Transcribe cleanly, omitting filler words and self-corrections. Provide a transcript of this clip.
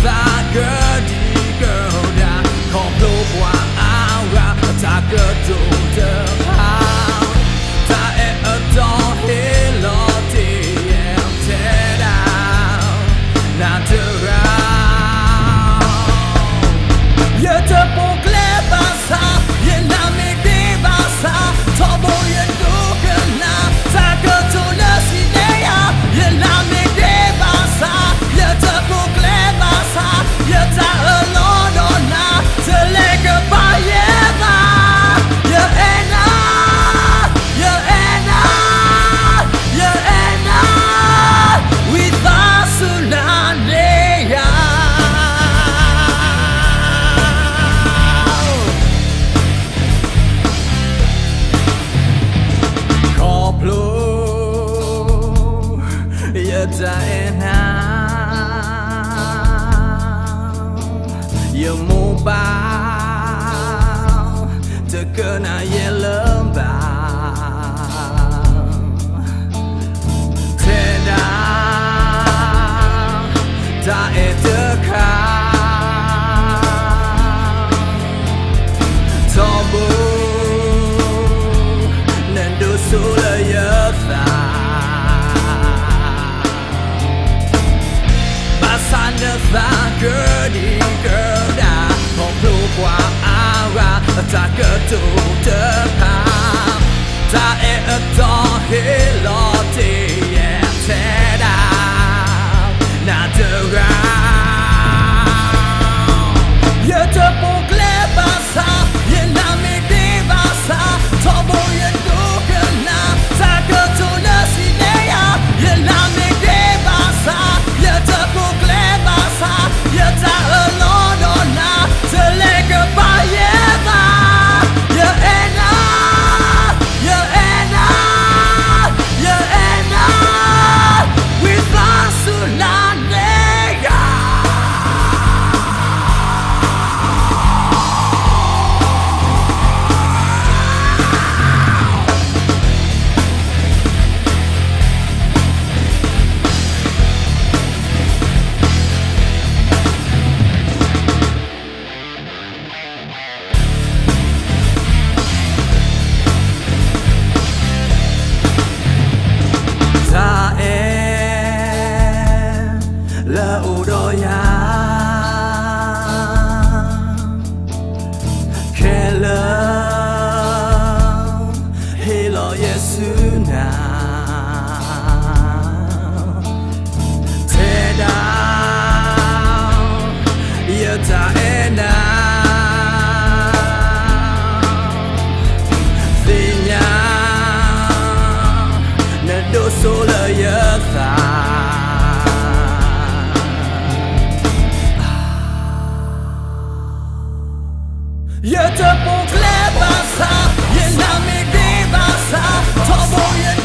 ta cơ đi cơ đã không lâu qua áo ra ta cơ đủ được hao ta em ở đó hết lo thì em thế nào nào từ ra giờ ta buộc lẽ bao xa giờ làm mình đi bao xa thọ bộ yên đủ gần nào ta cơ đủ lỡ xin đấy à giờ làm mình đi bao xa giờ ta buộc lẽ bao xa giờ ta ở lo đó nào giờ lẽ cơ bao giờ ta giờ em à giờ em à giờ em à with us unanea ta em yêu mu bao terkena ye lembang tendang tak dekat tobu nendu sulaya Sanda ta cơ đi cơ đã không lâu qua áo ra ta cơ đủ được hao ta ở đó hết lo thì em sẽ đau nào từ ra giờ ta buộc lẽ bao xa giờ làm mình đi bao xa thọ bộ yên đủ gần nào ta cơ đủ lỡ xin đấy à giờ làm mình đi bao xa giờ ta buộc lẽ bao xa giờ ta ở lo đó nào giờ lẽ cơ bao giờ ta giờ em à giờ em à giờ em à with us unanea là udoya kela hilo yesu na te down yata ena sinya na do sola yata giờ ta buộc lẽ bao xa giờ làm mình đi bao xa thọ bộ yên